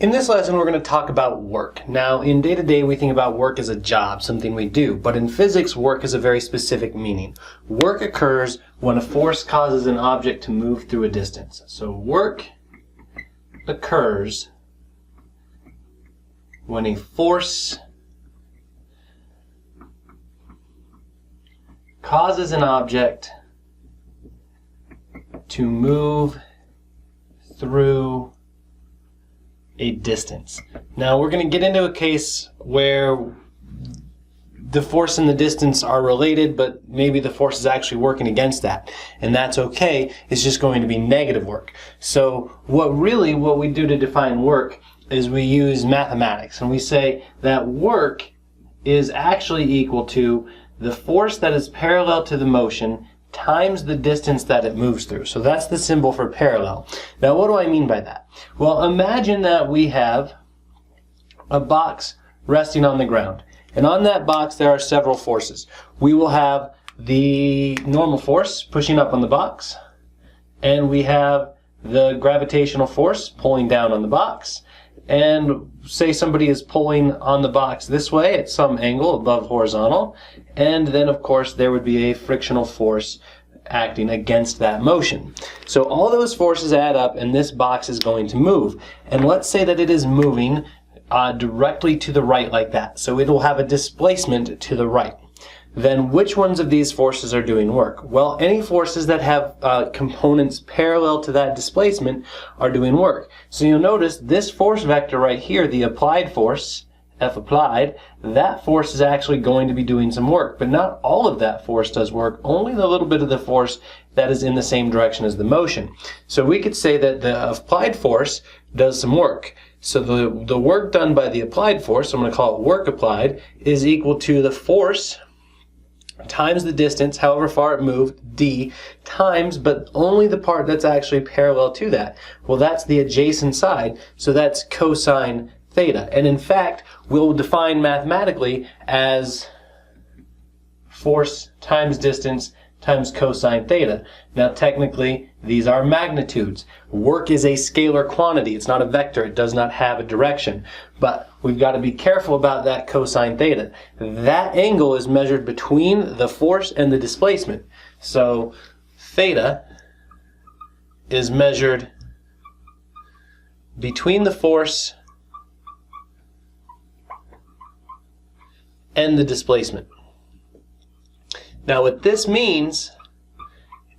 In this lesson, we're going to talk about work. Now, in day-to-day, we think about work as a job, something we do. But in physics, work has a very specific meaning. Work occurs when a force causes an object to move through a distance. So work occurs when a force causes an object to move through a distance. Now we're going to get into a case where the force and the distance are related, but maybe the force is actually working against that, and that's okay. It's just going to be negative work. So what we do to define work is we use mathematics, and we say that work is actually equal to the force that is parallel to the motion times the distance that it moves through. So that's the symbol for parallel. Now what do I mean by that? Well, imagine that we have a box resting on the ground. And on that box there are several forces. We will have the normal force pushing up on the box, and we have the gravitational force pulling down on the box, and say somebody is pulling on the box this way at some angle above horizontal, and then of course there would be a frictional force acting against that motion. So all those forces add up and this box is going to move. And let's say that it is moving directly to the right like that. So it will have a displacement to the right. Then which ones of these forces are doing work? Well, any forces that have components parallel to that displacement are doing work. So you'll notice this force vector right here, the applied force, F applied, that force is actually going to be doing some work. But not all of that force does work, only the little bit of the force that is in the same direction as the motion. So we could say that the applied force does some work. So the work done by the applied force, I'm going to call it work applied, is equal to the force times the distance, however far it moved, d, times, but only the part that's actually parallel to that. Well, that's the adjacent side, so that's cosine theta. And in fact, we'll define mathematically as force times distance times cosine theta. Now technically, these are magnitudes. Work is a scalar quantity. It's not a vector. It does not have a direction. But we've got to be careful about that cosine theta. That angle is measured between the force and the displacement. So theta is measured between the force and the displacement. Now what this means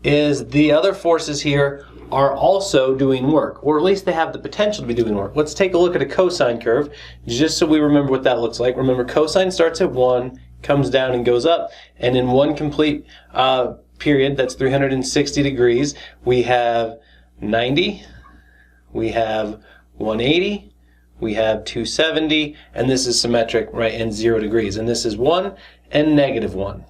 is the other forces here are also doing work, or at least they have the potential to be doing work. Let's take a look at a cosine curve, just so we remember what that looks like. Remember, cosine starts at 1, comes down and goes up, and in one complete period, that's 360 degrees, we have 90, we have 180, we have 270, and this is symmetric, right, and 0 degrees. And this is 1 and negative 1.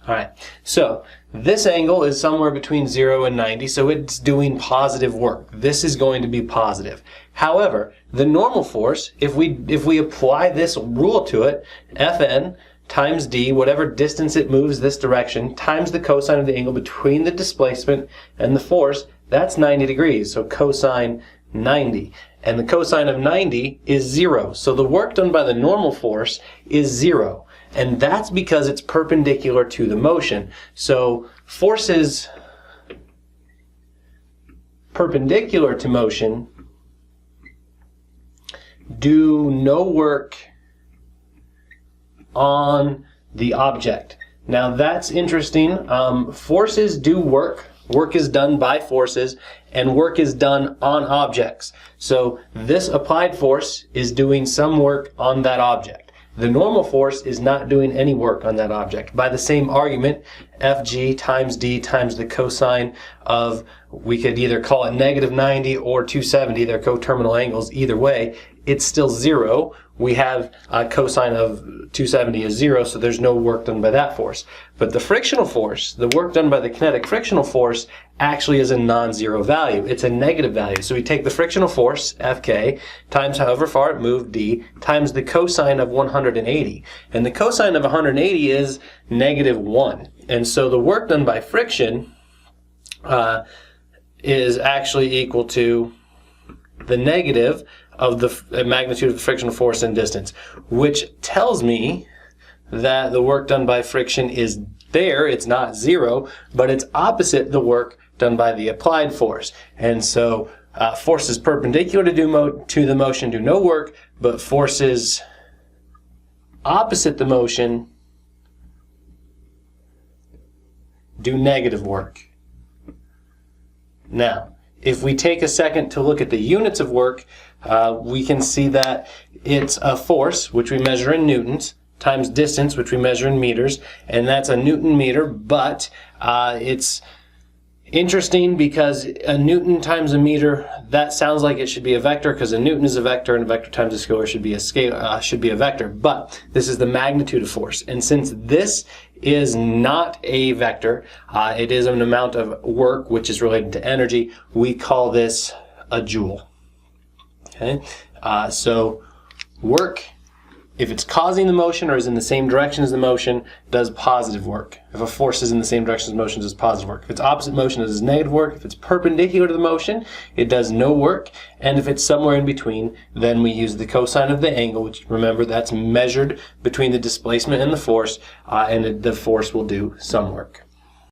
Alright, so this angle is somewhere between 0 and 90, so it's doing positive work. This is going to be positive. However, the normal force, if we apply this rule to it, Fn times d, whatever distance it moves this direction, times the cosine of the angle between the displacement and the force, that's 90 degrees, so cosine 90. And the cosine of 90 is 0, so the work done by the normal force is 0. And that's because it's perpendicular to the motion. So forces perpendicular to motion do no work on the object. Now that's interesting. Forces do work. Work is done by forces, and work is done on objects. So this applied force is doing some work on that object. The normal force is not doing any work on that object. By the same argument, Fg times d times the cosine of, we could either call it negative 90 or 270, they're coterminal angles, either way, it's still 0. We have cosine of 270 is 0, so there's no work done by that force. But the frictional force, the work done by the kinetic frictional force, actually is a non-zero value. It's a negative value. So we take the frictional force, Fk, times however far it moved, d, times the cosine of 180. And the cosine of 180 is negative 1. And so the work done by friction is actually equal to the negative of the magnitude of the frictional force and distance, which tells me that the work done by friction is there. It's not zero, but it's opposite the work done by the applied force. And so forces perpendicular to the motion do no work, but forces opposite the motion do negative work. Now, if we take a second to look at the units of work, we can see that it's a force, which we measure in newtons, times distance, which we measure in meters, and that's a newton meter, but it's interesting because a newton times a meter, that sounds like it should be a vector because a newton is a vector and a vector times a scalar should be a vector, but this is the magnitude of force. And since this is not a vector, it is an amount of work which is related to energy, we call this a joule. Okay, so work, if it's causing the motion or is in the same direction as the motion, does positive work. If a force is in the same direction as the motion, it does positive work. If it's opposite motion, it does negative work. If it's perpendicular to the motion, it does no work. And if it's somewhere in between, then we use the cosine of the angle, which, remember, that's measured between the displacement and the force, and the force will do some work.